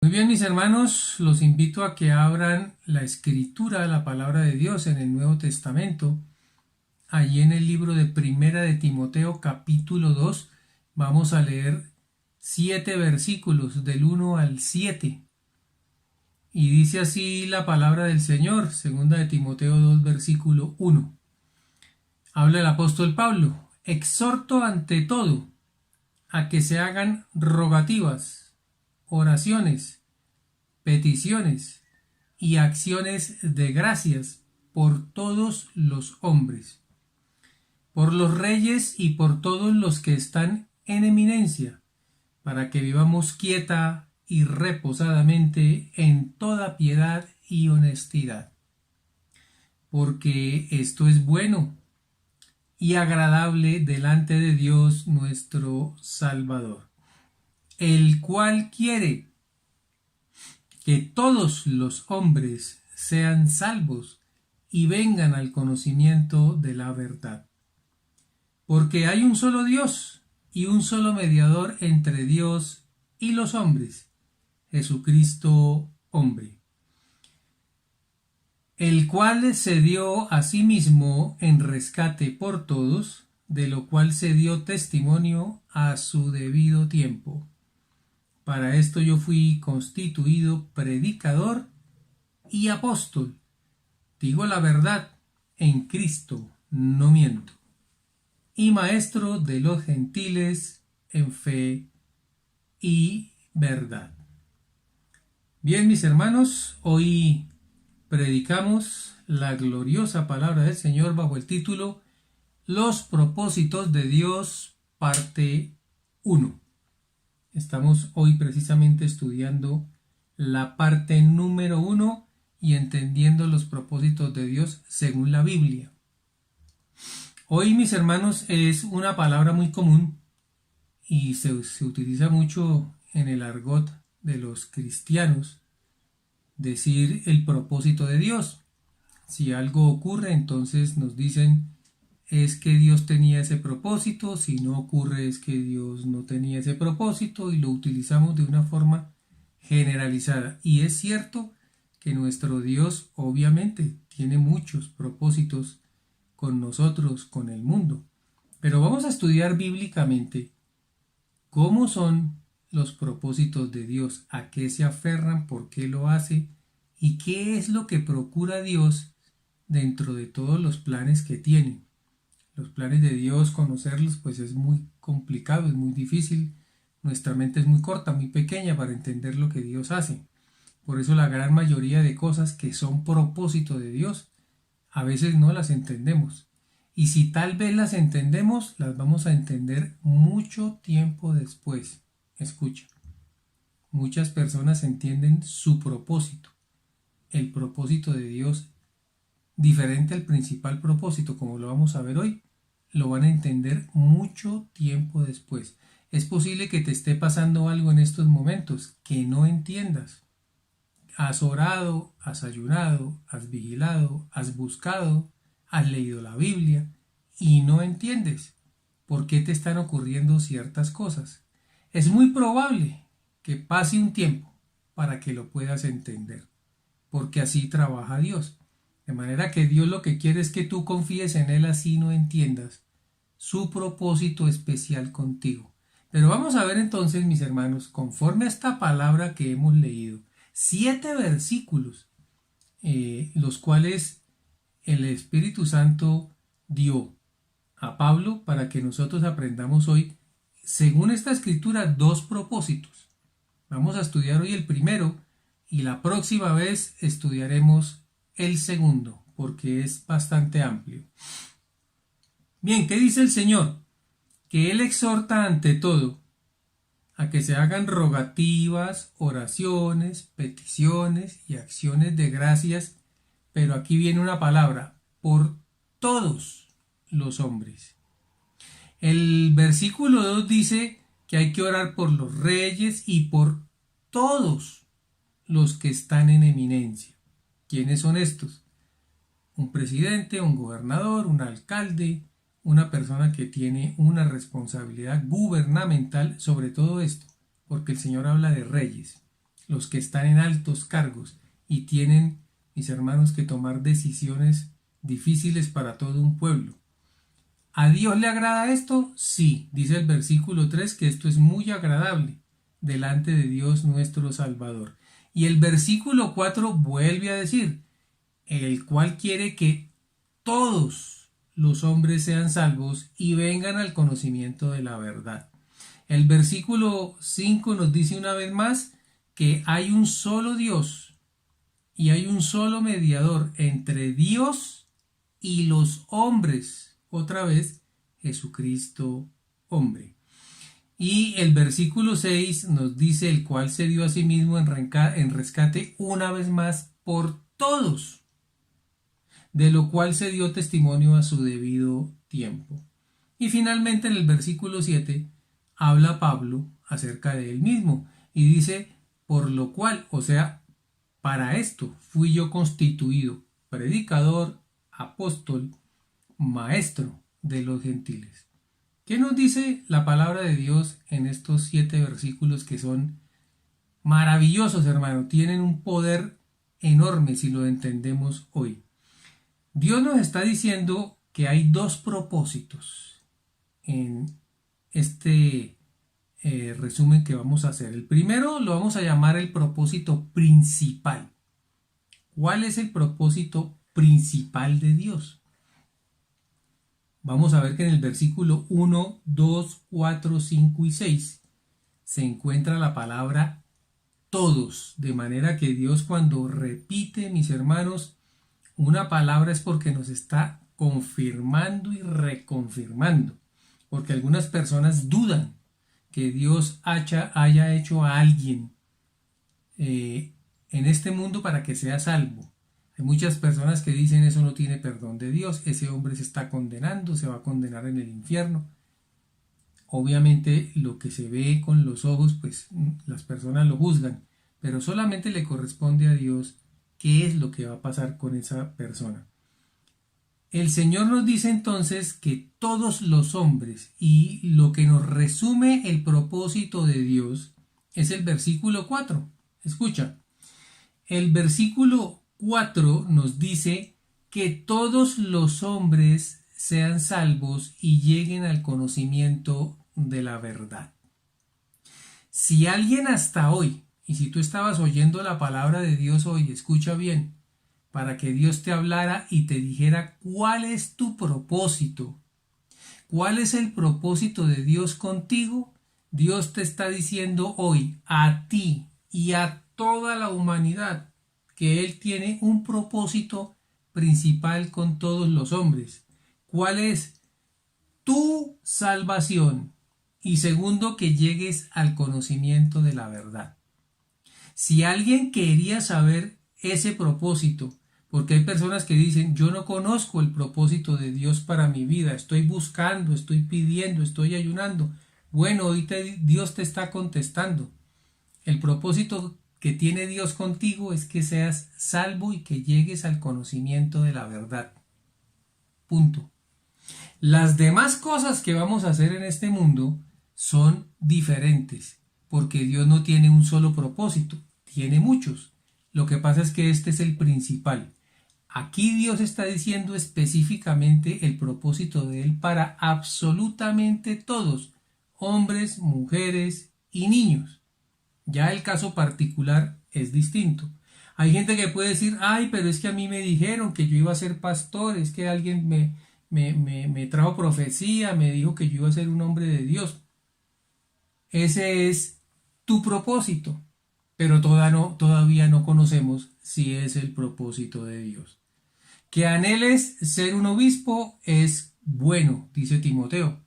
Muy bien, mis hermanos, los invito a que abran la escritura, la palabra de Dios en el Nuevo Testamento. Allí en el libro de Primera de Timoteo, capítulo 2, vamos a leer 7 versículos del 1 al 7. Y dice así la palabra del Señor, Segunda de Timoteo 2, versículo 1. Habla el apóstol Pablo: exhorto ante todo a que se hagan rogativas, oraciones, peticiones y acciones de gracias por todos los hombres, por los reyes y por todos los que están en eminencia, para que vivamos quieta y reposadamente en toda piedad y honestidad. Porque esto es bueno y agradable delante de Dios nuestro Salvador, el cual quiere que todos los hombres sean salvos y vengan al conocimiento de la verdad. Porque hay un solo Dios y un solo mediador entre Dios y los hombres, Jesucristo hombre, el cual se dio a sí mismo en rescate por todos, de lo cual se dio testimonio a su debido tiempo. Para esto yo fui constituido predicador y apóstol. Digo la verdad, en Cristo no miento. Y maestro de los gentiles en fe y verdad. Bien, mis hermanos, hoy predicamos la gloriosa palabra del Señor bajo el título Los propósitos de Dios, parte 1. Estamos hoy precisamente estudiando la parte número 1 y entendiendo los propósitos de Dios según la Biblia. Hoy, mis hermanos, es una palabra muy común y se utiliza mucho en el argot de los cristianos, decir el propósito de Dios. Si algo ocurre, entonces nos dicen es que Dios tenía ese propósito, si no ocurre es que Dios no tenía ese propósito, y lo utilizamos de una forma generalizada. Y es cierto que nuestro Dios obviamente tiene muchos propósitos con nosotros, con el mundo. Pero vamos a estudiar bíblicamente cómo son los propósitos de Dios, a qué se aferran, por qué lo hace y qué es lo que procura Dios dentro de todos los planes que tiene. Los planes de Dios, conocerlos, pues es muy complicado, es muy difícil. Nuestra mente es muy corta, muy pequeña para entender lo que Dios hace. Por eso la gran mayoría de cosas que son propósito de Dios, a veces no las entendemos. Y si tal vez las entendemos, las vamos a entender mucho tiempo después. Escucha, muchas personas entienden su propósito, el propósito de Dios, diferente al principal propósito, como lo vamos a ver hoy, lo van a entender mucho tiempo después. Es posible que te esté pasando algo en estos momentos que no entiendas. Has orado, has ayunado, has vigilado, has buscado, has leído la Biblia y no entiendes por qué te están ocurriendo ciertas cosas. Es muy probable que pase un tiempo para que lo puedas entender, porque así trabaja Dios. De manera que Dios lo que quiere es que tú confíes en Él, así no entiendas su propósito especial contigo. Pero vamos a ver entonces, mis hermanos, conforme a esta palabra que hemos leído, 7 versículos, los cuales el Espíritu Santo dio a Pablo para que nosotros aprendamos hoy, según esta escritura, 2 propósitos. Vamos a estudiar hoy el primero y la próxima vez estudiaremos el segundo, porque es bastante amplio. Bien, ¿qué dice el Señor? Que Él exhorta ante todo a que se hagan rogativas, oraciones, peticiones y acciones de gracias, pero aquí viene una palabra, por todos los hombres. El versículo 2 dice que hay que orar por los reyes y por todos los que están en eminencia. ¿Quiénes son estos? Un presidente, un gobernador, un alcalde, una persona que tiene una responsabilidad gubernamental sobre todo esto, porque el Señor habla de reyes. los que están en altos cargos y tienen, mis hermanos, que tomar decisiones difíciles para todo un pueblo. ¿A Dios le agrada esto? Sí, dice el versículo 3 que esto es muy agradable delante de Dios nuestro Salvador. Y el versículo 4 vuelve a decir, el cual quiere que todos los hombres sean salvos y vengan al conocimiento de la verdad. El versículo 5 nos dice una vez más que hay un solo Dios y hay un solo mediador entre Dios y los hombres. Otra vez, Jesucristo hombre. Y el versículo 6 nos dice el cual se dio a sí mismo en rescate una vez más por todos, de lo cual se dio testimonio a su debido tiempo. Y finalmente en el versículo 7 habla Pablo acerca de él mismo y dice, por lo cual, o sea, para esto fui yo constituido predicador, apóstol, maestro de los gentiles. ¿Qué nos dice la palabra de Dios en estos 7 versículos que son maravillosos, hermano? Tienen un poder enorme si lo entendemos hoy. Dios nos está diciendo que hay 2 propósitos en este resumen que vamos a hacer. El primero lo vamos a llamar el propósito principal. ¿Cuál es el propósito principal de Dios? Vamos a ver que en el versículo 1, 2, 4, 5 y 6 se encuentra la palabra todos, de manera que Dios cuando repite, mis hermanos, una palabra es porque nos está confirmando y reconfirmando, porque algunas personas dudan que Dios haya hecho a alguien en este mundo para que sea salvo. Hay muchas personas que dicen eso no tiene perdón de Dios, ese hombre se está condenando, se va a condenar en el infierno. Obviamente lo que se ve con los ojos, pues las personas lo juzgan, pero solamente le corresponde a Dios qué es lo que va a pasar con esa persona. El Señor nos dice entonces que todos los hombres, y lo que nos resume el propósito de Dios es el versículo 4. Escucha, el versículo 4 nos dice que todos los hombres sean salvos y lleguen al conocimiento de la verdad. Si alguien hasta hoy, y si tú estabas oyendo la palabra de Dios hoy, escucha bien, para que Dios te hablara y te dijera cuál es tu propósito, cuál es el propósito de Dios contigo, Dios te está diciendo hoy a ti y a toda la humanidad que Él tiene un propósito principal con todos los hombres. ¿Cuál es? Tu salvación. Y segundo, que llegues al conocimiento de la verdad. Si alguien quería saber ese propósito, porque hay personas que dicen, yo no conozco el propósito de Dios para mi vida, estoy buscando, estoy pidiendo, estoy ayunando. Bueno, hoy Dios te está contestando. El propósito que tiene Dios contigo es que seas salvo y que llegues al conocimiento de la verdad. Punto. Las demás cosas que vamos a hacer en este mundo son diferentes, porque Dios no tiene un solo propósito, tiene muchos. Lo que pasa es que este es el principal. Aquí Dios está diciendo específicamente el propósito de Él para absolutamente todos, hombres, mujeres y niños. Ya el caso particular es distinto. Hay gente que puede decir, ay, pero es que a mí me dijeron que yo iba a ser pastor, es que alguien me trajo profecía, me dijo que yo iba a ser un hombre de Dios. Ese es tu propósito, pero todavía no conocemos si es el propósito de Dios. Que anheles ser un obispo es bueno, dice Timoteo,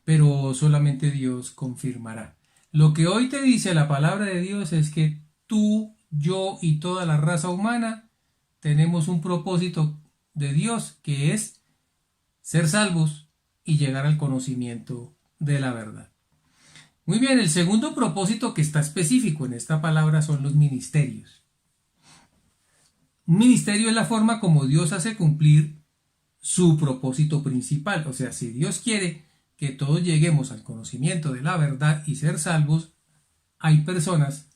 pero solamente Dios confirmará. Lo que hoy te dice la palabra de Dios es que tú, yo y toda la raza humana tenemos un propósito de Dios que es ser salvos y llegar al conocimiento de la verdad. Muy bien, el segundo propósito que está específico en esta palabra son los ministerios. Un ministerio es la forma como Dios hace cumplir su propósito principal. O sea, si Dios quiere que todos lleguemos al conocimiento de la verdad y ser salvos, hay personas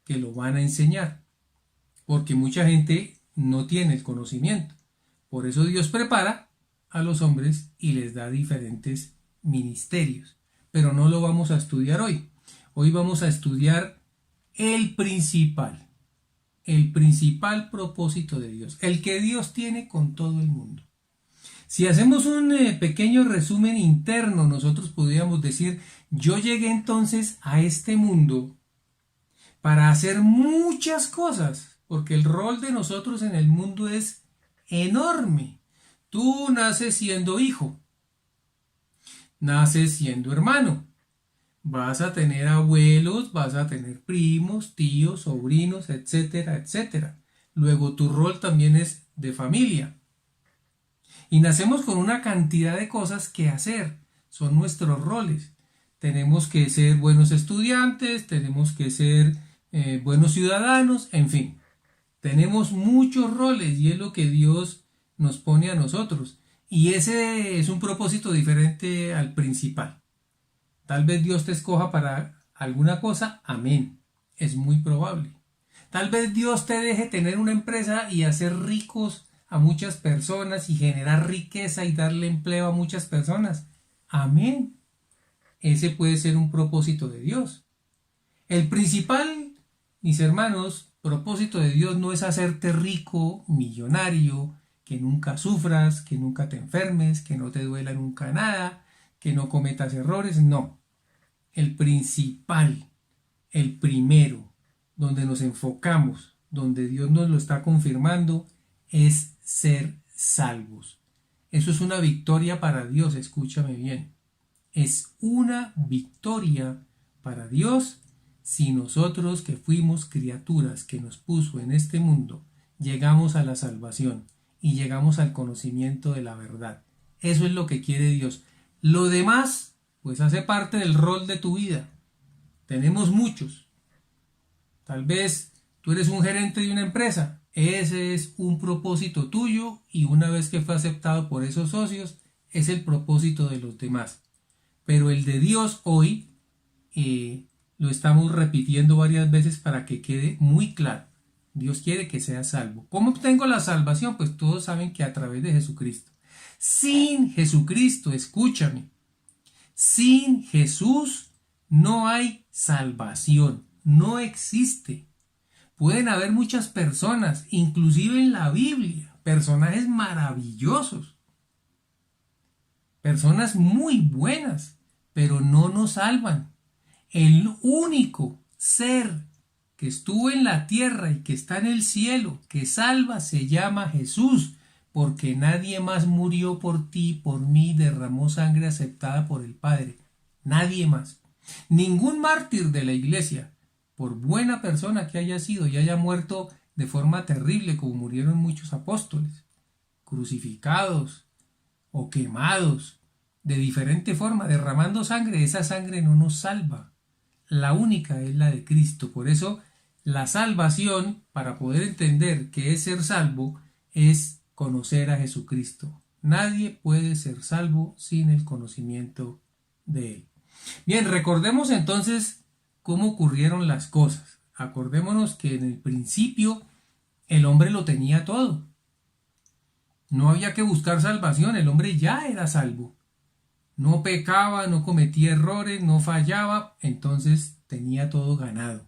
que lo van a enseñar, porque mucha gente no tiene el conocimiento. Por eso Dios prepara a los hombres y les da diferentes ministerios. Pero no lo vamos a estudiar hoy. Hoy vamos a estudiar el principal propósito de Dios, el que Dios tiene con todo el mundo. Si hacemos un pequeño resumen interno, nosotros podríamos decir, yo llegué entonces a este mundo para hacer muchas cosas, porque el rol de nosotros en el mundo es enorme. Tú naces siendo hijo, naces siendo hermano, vas a tener abuelos, vas a tener primos, tíos, sobrinos, etcétera, etcétera. Luego tu rol también es de familia. Y nacemos con una cantidad de cosas que hacer, son nuestros roles. Tenemos que ser buenos estudiantes, tenemos que ser buenos ciudadanos, en fin. Tenemos muchos roles y es lo que Dios nos pone a nosotros. Y ese es un propósito diferente al principal. Tal vez Dios te escoja para alguna cosa, amén. Es muy probable. Tal vez Dios te deje tener una empresa y hacer ricos a muchas personas y generar riqueza y darle empleo a muchas personas. Amén. Ese puede ser un propósito de Dios. El principal, mis hermanos, propósito de Dios no es hacerte rico, millonario, que nunca sufras, que nunca te enfermes, que no te duela nunca nada, que no cometas errores, no. El principal, el primero, donde nos enfocamos, donde Dios nos lo está confirmando, es ser salvos. Eso es una victoria para Dios, escúchame bien. Es una victoria para Dios si nosotros que fuimos criaturas que nos puso en este mundo, llegamos a la salvación y llegamos al conocimiento de la verdad. Eso es lo que quiere Dios. Lo demás, pues hace parte del rol de tu vida. Tenemos muchos. Tal vez tú eres un gerente de una empresa. Ese es un propósito tuyo y una vez que fue aceptado por esos socios, es el propósito de los demás. Pero el de Dios hoy lo estamos repitiendo varias veces para que quede muy claro. Dios quiere que seas salvo. ¿Cómo obtengo la salvación? Pues todos saben que a través de Jesucristo. Sin Jesucristo, escúchame, sin Jesús no hay salvación, no existe. Pueden haber muchas personas, inclusive en la Biblia, personajes maravillosos, personas muy buenas, pero no nos salvan. El único ser que estuvo en la tierra y que está en el cielo, que salva, se llama Jesús, porque nadie más murió por ti, por mí, derramó sangre aceptada por el Padre. Nadie más. Ningún mártir de la iglesia, por buena persona que haya sido y haya muerto de forma terrible, como murieron muchos apóstoles, crucificados o quemados, de diferente forma, derramando sangre, esa sangre no nos salva. La única es la de Cristo. Por eso, la salvación, para poder entender qué es ser salvo, es conocer a Jesucristo. Nadie puede ser salvo sin el conocimiento de Él. Bien, recordemos entonces cómo ocurrieron las cosas. Acordémonos que en el principio el hombre lo tenía todo. No había que buscar salvación, el hombre ya era salvo. No pecaba, no cometía errores, no fallaba, entonces tenía todo ganado.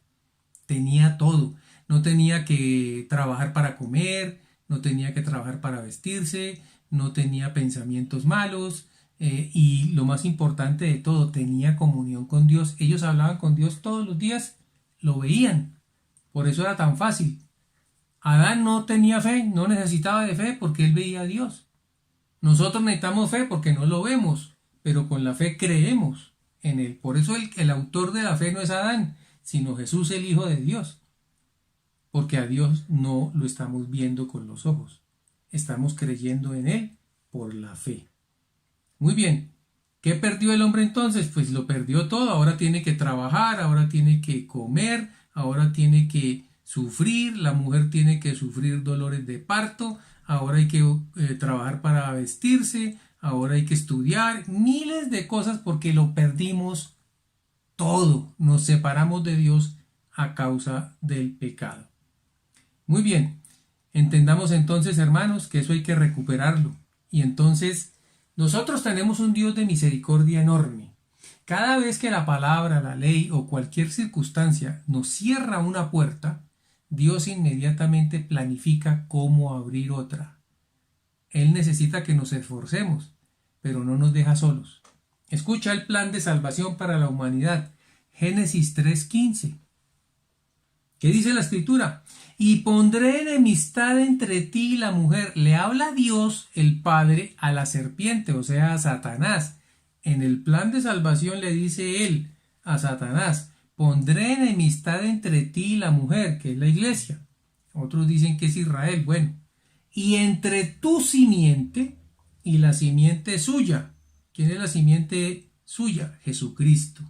Tenía todo. No tenía que trabajar para comer, no tenía que trabajar para vestirse, no tenía pensamientos malos y lo más importante de todo, tenía comunión con Dios. Ellos hablaban con Dios todos los días, lo veían. Por eso era tan fácil. Adán no tenía fe, no necesitaba de fe porque él veía a Dios. Nosotros necesitamos fe porque no lo vemos, pero con la fe creemos en él. Por eso el autor de la fe no es Adán, sino Jesús, el Hijo de Dios. Porque a Dios no lo estamos viendo con los ojos. Estamos creyendo en él por la fe. Muy bien. ¿Qué perdió el hombre entonces? Pues lo perdió todo. Ahora tiene que trabajar, ahora tiene que comer, ahora tiene que sufrir, la mujer tiene que sufrir dolores de parto, ahora hay que trabajar para vestirse, ahora hay que estudiar, miles de cosas porque lo perdimos todo. Nos separamos de Dios a causa del pecado. Muy bien, entendamos entonces, hermanos, que eso hay que recuperarlo. Y entonces, nosotros tenemos un Dios de misericordia enorme. Cada vez que la palabra, la ley o cualquier circunstancia nos cierra una puerta, Dios inmediatamente planifica cómo abrir otra. Él necesita que nos esforcemos, pero no nos deja solos. Escucha el plan de salvación para la humanidad. Génesis 3:15. ¿Qué dice la escritura? Y pondré enemistad entre ti y la mujer. Le habla Dios, el Padre, a la serpiente, o sea, a Satanás. En el plan de salvación le dice él a Satanás: pondré enemistad entre ti y la mujer, que es la iglesia. Otros dicen que es Israel. Bueno, y entre tu simiente y la simiente suya. ¿Quién es la simiente suya? Jesucristo.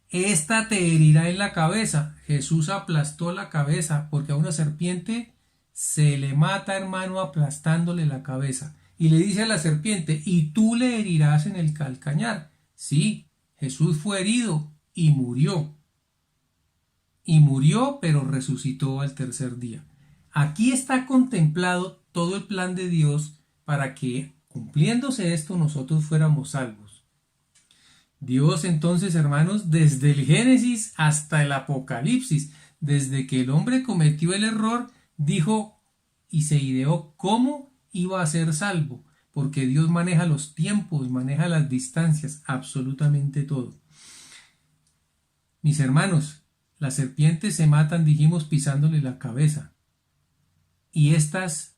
Esta te herirá en la cabeza. Jesús aplastó la cabeza, porque a una serpiente se le mata, hermano, aplastándole la cabeza. Y le dice a la serpiente: y tú le herirás en el calcañar. Sí, Jesús fue herido y murió. Y murió, pero resucitó al tercer día. Aquí está contemplado todo el plan de Dios para que, cumpliéndose esto, nosotros fuéramos salvos. Dios entonces, hermanos, desde el Génesis hasta el Apocalipsis, desde que el hombre cometió el error, dijo y se ideó cómo iba a ser salvo, porque Dios maneja los tiempos, maneja las distancias, absolutamente todo. Mis hermanos, las serpientes se matan, dijimos, pisándole la cabeza, y éstas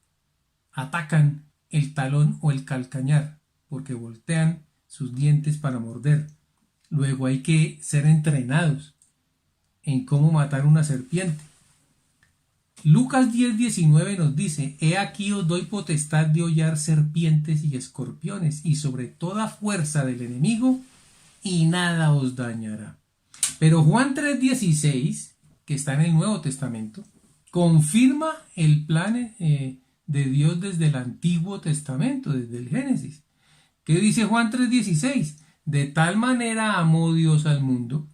atacan el talón o el calcañar, porque voltean sus dientes para morder. Luego hay que ser entrenados en cómo matar una serpiente. Lucas 10:19 nos dice: he aquí os doy potestad de hollar serpientes y escorpiones y sobre toda fuerza del enemigo, y nada os dañará. Pero Juan 3:16, que está en el Nuevo Testamento, confirma el plan de Dios desde el Antiguo Testamento, desde el Génesis. ¿Qué dice Juan 3:16? De tal manera amó Dios al mundo,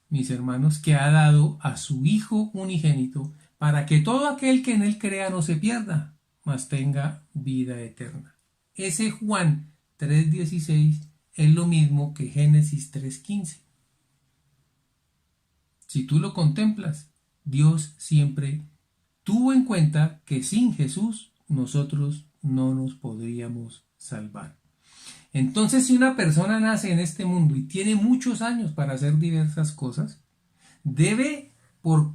mis hermanos, que ha dado a su Hijo unigénito, para que todo aquel que en él crea no se pierda, mas tenga vida eterna. Ese Juan 3:16 es lo mismo que Génesis 3:15. Si tú lo contemplas, Dios siempre tuvo en cuenta que sin Jesús nosotros no nos podríamos salvar. Entonces, si una persona nace en este mundo y tiene muchos años para hacer diversas cosas, debe, por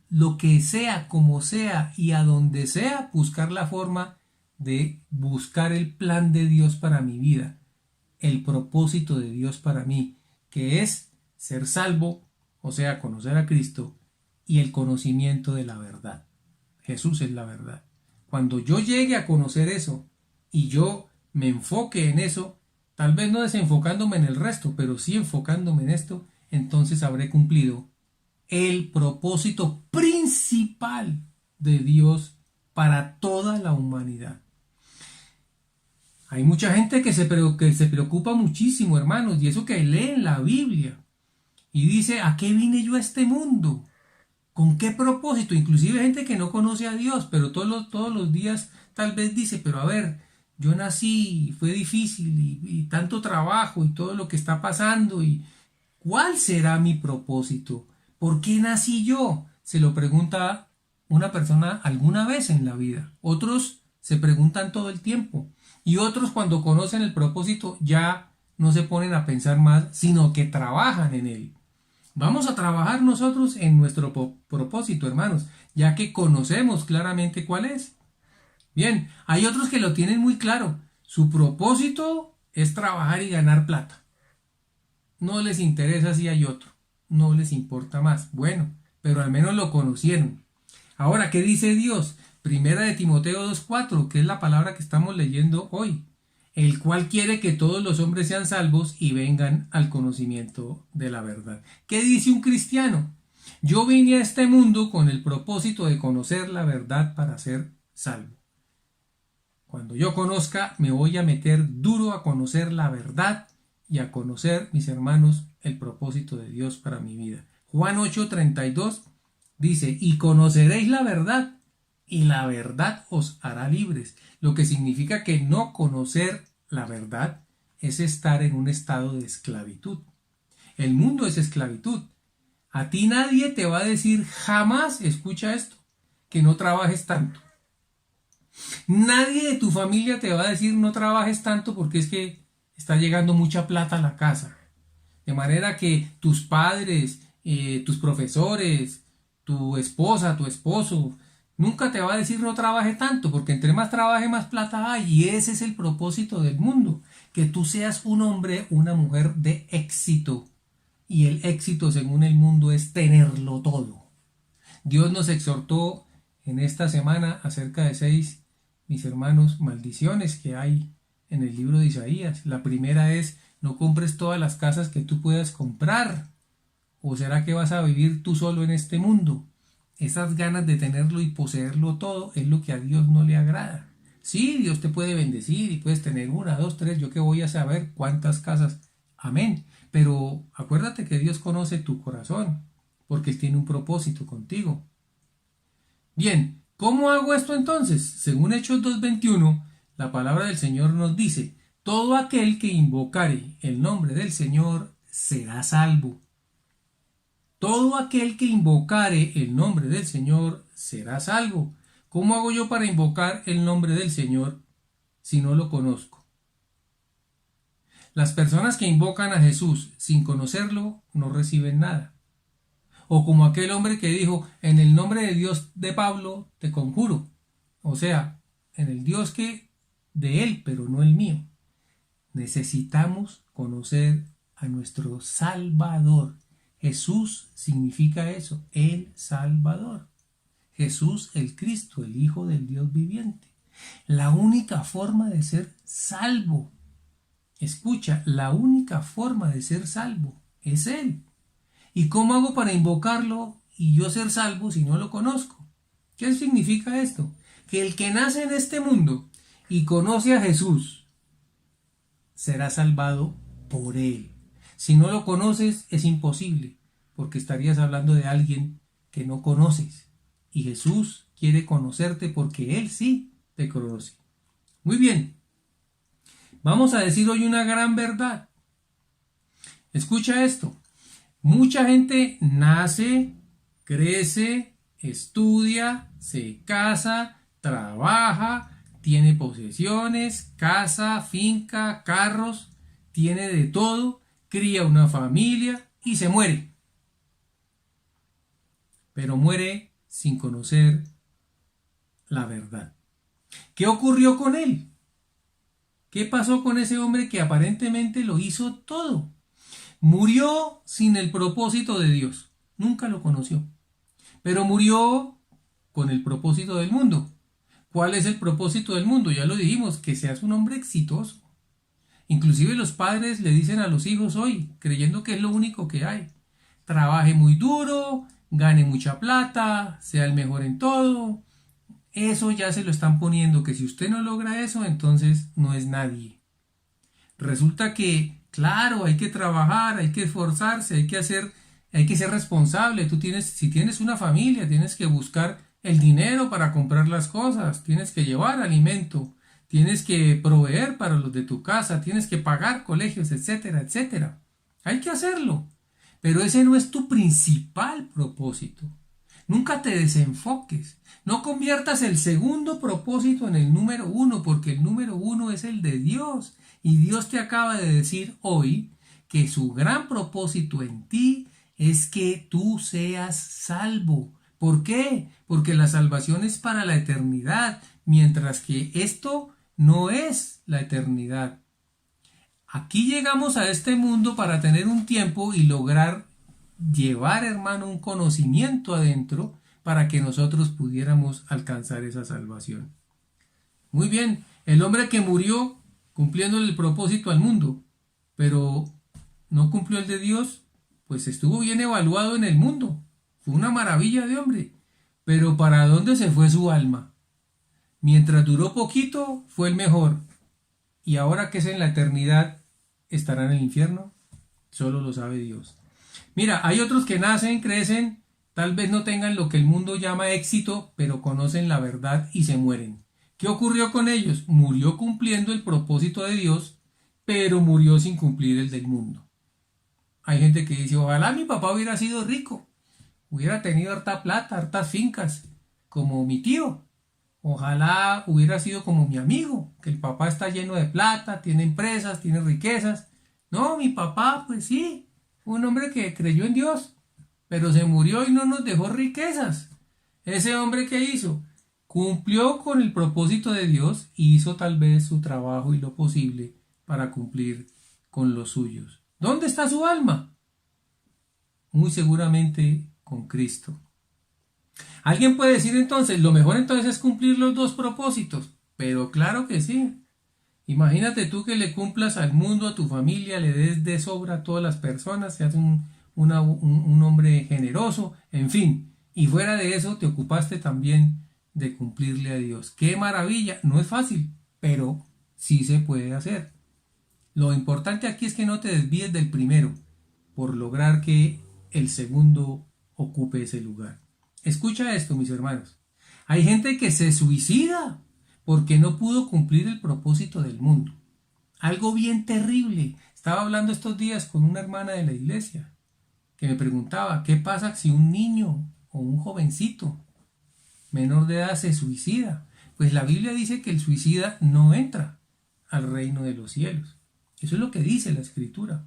lo que sea, como sea y a donde sea, buscar la forma de buscar el plan de Dios para mi vida, el propósito de Dios para mí, que es ser salvo, o sea, conocer a Cristo, y el conocimiento de la verdad. Jesús es la verdad. Cuando yo llegue a conocer eso y yo me enfoque en eso, tal vez no desenfocándome en el resto, pero sí enfocándome en esto, entonces habré cumplido el propósito principal de Dios para toda la humanidad. Hay mucha gente que se preocupa muchísimo, hermanos, y eso que leen la Biblia y dice: ¿a qué vine yo a este mundo? ¿Con qué propósito? Inclusive gente que no conoce a Dios, pero todos los días tal vez dice: pero a ver, yo nací, fue difícil y tanto trabajo y todo lo que está pasando, y ¿cuál será mi propósito? ¿Por qué nací yo? Se lo pregunta una persona alguna vez en la vida. Otros se preguntan todo el tiempo, y otros, cuando conocen el propósito, ya no se ponen a pensar más, sino que trabajan en él. Vamos a trabajar nosotros en nuestro propósito, hermanos, ya que conocemos claramente cuál es. Bien, hay otros que lo tienen muy claro. Su propósito es trabajar y ganar plata. No les interesa si hay otro. No les importa más. Bueno, pero al menos lo conocieron. Ahora, ¿qué dice Dios? Primera de Timoteo 2:4, que es la palabra que estamos leyendo hoy. El cual quiere que todos los hombres sean salvos y vengan al conocimiento de la verdad. ¿Qué dice un cristiano? Yo vine a este mundo con el propósito de conocer la verdad para ser salvo. Cuando yo conozca, me voy a meter duro a conocer la verdad y a conocer, mis hermanos, el propósito de Dios para mi vida. Juan 8:32 dice, y conoceréis la verdad, y la verdad os hará libres. Lo que significa que no conocer la verdad es estar en un estado de esclavitud. El mundo es esclavitud. A ti nadie te va a decir jamás, escucha esto, que no trabajes tanto. Nadie de tu familia te va a decir no trabajes tanto porque es que está llegando mucha plata a la casa. De manera que tus padres, tus profesores, tu esposa, tu esposo, nunca te va a decir no trabaje tanto, porque entre más trabaje más plata hay, y ese es el propósito del mundo, que tú seas un hombre, una mujer de éxito, y el éxito según el mundo es tenerlo todo. Dios nos exhortó en esta semana acerca de 6, mis hermanos, maldiciones que hay en el libro de Isaías. La primera es, no compres todas las casas que tú puedas comprar. ¿O será que vas a vivir tú solo en este mundo? Esas ganas de tenerlo y poseerlo todo es lo que a Dios no le agrada. Sí, Dios te puede bendecir y puedes tener 1, 2, 3, yo que voy a saber cuántas casas. Amén. Pero acuérdate que Dios conoce tu corazón, porque Él tiene un propósito contigo. Bien, ¿cómo hago esto entonces? Según Hechos 2:21, la palabra del Señor nos dice, todo aquel que invocare el nombre del Señor será salvo. Todo aquel que invocare el nombre del Señor será salvo. ¿Cómo hago yo para invocar el nombre del Señor si no lo conozco? Las personas que invocan a Jesús sin conocerlo no reciben nada. O como aquel hombre que dijo, en el nombre de Dios de Pablo te conjuro. O sea, en el Dios que de él, pero no el mío. Necesitamos conocer a nuestro Salvador. Jesús significa eso, el Salvador. Jesús el Cristo, el Hijo del Dios viviente. La única forma de ser salvo, escucha, la única forma de ser salvo es Él. ¿Y cómo hago para invocarlo y yo ser salvo si no lo conozco? ¿Qué significa esto? Que el que nace en este mundo y conoce a Jesús será salvado por Él. Si no lo conoces es imposible, porque estarías hablando de alguien que no conoces. Y Jesús quiere conocerte porque Él sí te conoce. Muy bien, vamos a decir hoy una gran verdad. Escucha esto. Mucha gente nace, crece, estudia, se casa, trabaja, tiene posesiones, casa, finca, carros, tiene de todo, cría una familia y se muere. Pero muere sin conocer la verdad. ¿Qué ocurrió con él? ¿Qué pasó con ese hombre que aparentemente lo hizo todo? Murió sin el propósito de Dios. Nunca lo conoció. Pero murió con el propósito del mundo. ¿Cuál es el propósito del mundo? Ya lo dijimos, que seas un hombre exitoso. Inclusive los padres le dicen a los hijos hoy, creyendo que es lo único que hay. Trabaje muy duro, gane mucha plata, sea el mejor en todo. Eso ya se lo están poniendo, que si usted no logra eso, entonces no es nadie. Resulta que, claro, hay que trabajar, hay que esforzarse, hay que ser responsable. Si tienes una familia, tienes que buscar el dinero para comprar las cosas, tienes que llevar alimento, tienes que proveer para los de tu casa, tienes que pagar colegios, etcétera, etcétera. Hay que hacerlo, pero ese no es tu principal propósito. Nunca te desenfoques. No conviertas el segundo propósito en el número 1, porque el número 1 es el de Dios. Y Dios te acaba de decir hoy que su gran propósito en ti es que tú seas salvo. ¿Por qué? Porque la salvación es para la eternidad, mientras que esto no es la eternidad. Aquí llegamos a este mundo para tener un tiempo y lograr llevar, hermano, un conocimiento adentro para que nosotros pudiéramos alcanzar esa salvación. Muy bien, el hombre que murió cumpliendo el propósito al mundo, pero no cumplió el de Dios, pues estuvo bien evaluado en el mundo. Fue una maravilla de hombre. Pero ¿para dónde se fue su alma? Mientras duró poquito, fue el mejor. Y ahora que es en la eternidad, ¿estará en el infierno? Solo lo sabe Dios. Mira, hay otros que nacen, crecen, tal vez no tengan lo que el mundo llama éxito, pero conocen la verdad y se mueren. ¿Qué ocurrió con ellos? Murió cumpliendo el propósito de Dios, pero murió sin cumplir el del mundo. Hay gente que dice, ojalá mi papá hubiera sido rico, hubiera tenido harta plata, hartas fincas, como mi tío. Ojalá hubiera sido como mi amigo, que el papá está lleno de plata, tiene empresas, tiene riquezas. No, mi papá, pues sí, un hombre que creyó en Dios, pero se murió y no nos dejó riquezas. Ese hombre que hizo, cumplió con el propósito de Dios y hizo tal vez su trabajo y lo posible para cumplir con los suyos. ¿Dónde está su alma? Muy seguramente con Cristo. Alguien puede decir entonces, lo mejor entonces es cumplir los dos propósitos, pero claro que sí. Imagínate tú que le cumplas al mundo, a tu familia, le des de sobra a todas las personas, seas un hombre generoso, en fin. Y fuera de eso te ocupaste también de cumplirle a Dios. ¡Qué maravilla! No es fácil, pero sí se puede hacer. Lo importante aquí es que no te desvíes del primero, por lograr que el segundo ocupe ese lugar. Escucha esto, mis hermanos. Hay gente que se suicida porque no pudo cumplir el propósito del mundo. Algo bien terrible. Estaba hablando estos días con una hermana de la iglesia que me preguntaba, ¿qué pasa si un niño o un jovencito menor de edad se suicida? Pues la Biblia dice que el suicida no entra al reino de los cielos. Eso es lo que dice la Escritura.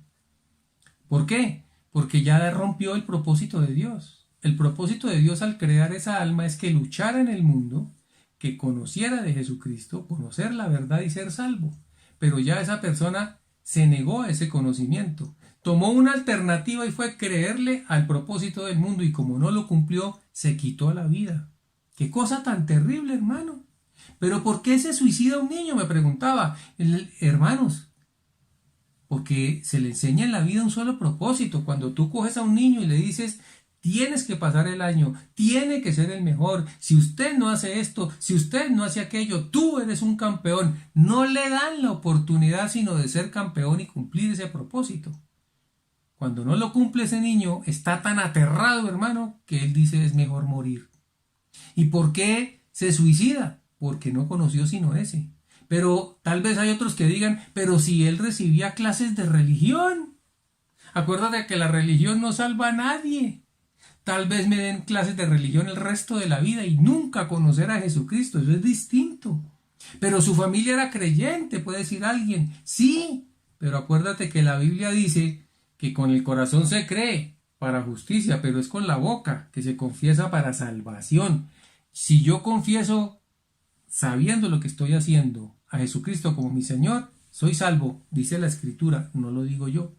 ¿Por qué? Porque ya rompió el propósito de Dios. El propósito de Dios al crear esa alma es que luchara en el mundo, que conociera de Jesucristo, conocer la verdad y ser salvo. Pero ya esa persona se negó a ese conocimiento. Tomó una alternativa y fue creerle al propósito del mundo y como no lo cumplió, se quitó la vida. ¡Qué cosa tan terrible, hermano! ¿Pero por qué se suicida un niño? Me preguntaba. Hermanos, porque se le enseña en la vida un solo propósito. Cuando tú coges a un niño y le dices, tienes que pasar el año, tiene que ser el mejor, si usted no hace esto, si usted no hace aquello, tú eres un campeón, no le dan la oportunidad sino de ser campeón y cumplir ese propósito. Cuando no lo cumple ese niño, está tan aterrado, hermano, que él dice es mejor morir. ¿Y por qué se suicida? Porque no conoció sino ese. Pero tal vez hay otros que digan, pero si él recibía clases de religión. Acuérdate que la religión no salva a nadie. Tal vez me den clases de religión el resto de la vida y nunca conocer a Jesucristo. Eso es distinto. Pero su familia era creyente, puede decir alguien. Sí, pero acuérdate que la Biblia dice que con el corazón se cree para justicia, pero es con la boca que se confiesa para salvación. Si yo confieso sabiendo lo que estoy haciendo a Jesucristo como mi Señor, soy salvo, dice la Escritura, no lo digo yo.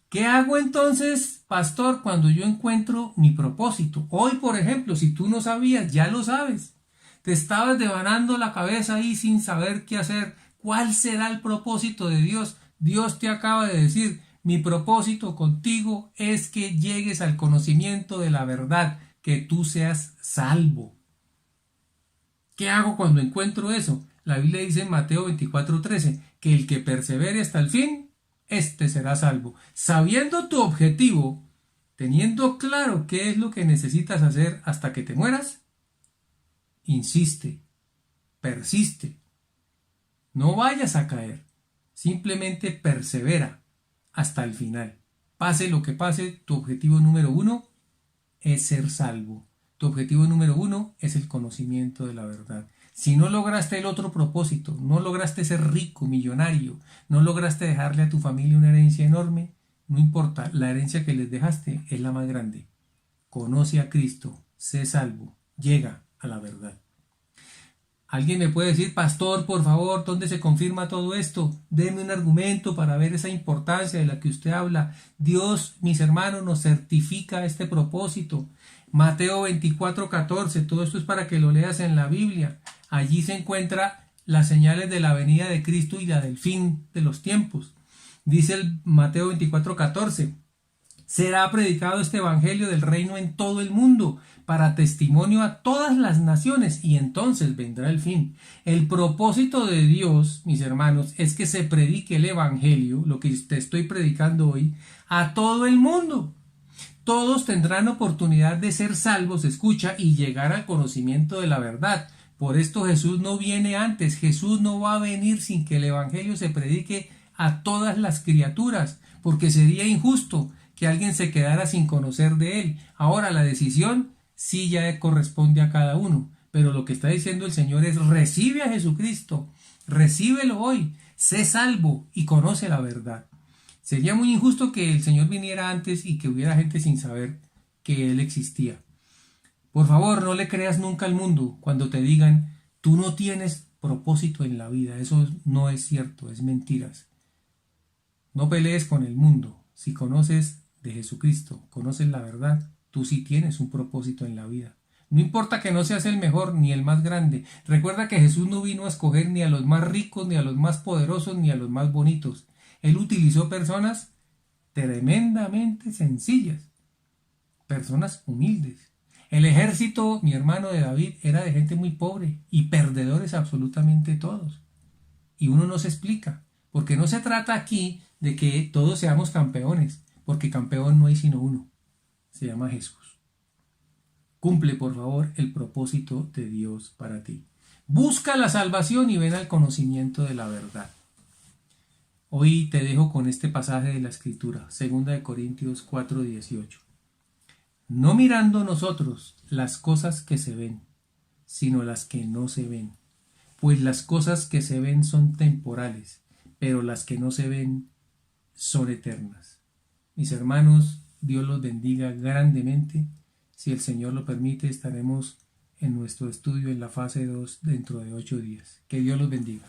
¿Qué hago entonces, pastor, cuando yo encuentro mi propósito? Hoy, por ejemplo, si tú no sabías, ya lo sabes. Te estabas devanando la cabeza ahí sin saber qué hacer. ¿Cuál será el propósito de Dios? Dios te acaba de decir, mi propósito contigo es que llegues al conocimiento de la verdad, que tú seas salvo. ¿Qué hago cuando encuentro eso? La Biblia dice en Mateo 24:13 que el que persevere hasta el fin, éste será salvo. Sabiendo tu objetivo, teniendo claro qué es lo que necesitas hacer hasta que te mueras, insiste, persiste. No vayas a caer, simplemente persevera hasta el final. Pase lo que pase, tu objetivo número 1 es ser salvo. Tu objetivo número 1 es el conocimiento de la verdad. Si no lograste el otro propósito, no lograste ser rico, millonario, no lograste dejarle a tu familia una herencia enorme, no importa, la herencia que les dejaste es la más grande. Conoce a Cristo, sé salvo, llega a la verdad. Alguien me puede decir, pastor, por favor, ¿dónde se confirma todo esto? Deme un argumento para ver esa importancia de la que usted habla. Dios, mis hermanos, nos certifica este propósito. Mateo 24:14, todo esto es para que lo leas en la Biblia. Allí se encuentran las señales de la venida de Cristo y la del fin de los tiempos. Dice el Mateo 24:14, será predicado este evangelio del reino en todo el mundo, para testimonio a todas las naciones, y entonces vendrá el fin. El propósito de Dios, mis hermanos, es que se predique el evangelio, lo que te estoy predicando hoy, a todo el mundo. todos tendrán oportunidad de ser salvos, escucha, y llegar al conocimiento de la verdad. Por esto Jesús no viene antes, Jesús no va a venir sin que el Evangelio se predique a todas las criaturas, porque sería injusto que alguien se quedara sin conocer de él. Ahora la decisión sí ya corresponde a cada uno, pero lo que está diciendo el Señor es: recibe a Jesucristo, recíbelo hoy, sé salvo y conoce la verdad. Sería muy injusto que el Señor viniera antes y que hubiera gente sin saber que Él existía. Por favor, no le creas nunca al mundo cuando te digan: tú no tienes propósito en la vida. Eso no es cierto, es mentiras. No pelees con el mundo. Si conoces de Jesucristo, conoces la verdad, tú sí tienes un propósito en la vida. No importa que no seas el mejor ni el más grande. Recuerda que Jesús no vino a escoger ni a los más ricos, ni a los más poderosos, ni a los más bonitos. Él utilizó personas tremendamente sencillas, personas humildes. El ejército, mi hermano, de David era de gente muy pobre y perdedores absolutamente todos. Y uno no se explica, porque no se trata aquí de que todos seamos campeones, porque campeón no hay sino uno, se llama Jesús. Cumple, por favor, el propósito de Dios para ti. Busca la salvación y ven al conocimiento de la verdad. Hoy te dejo con este pasaje de la Escritura, 2 Corintios 4:18. No mirando nosotros las cosas que se ven, sino las que no se ven. Pues las cosas que se ven son temporales, pero las que no se ven son eternas. Mis hermanos, Dios los bendiga grandemente. Si el Señor lo permite, estaremos en nuestro estudio en la fase 2 dentro de 8 días. Que Dios los bendiga.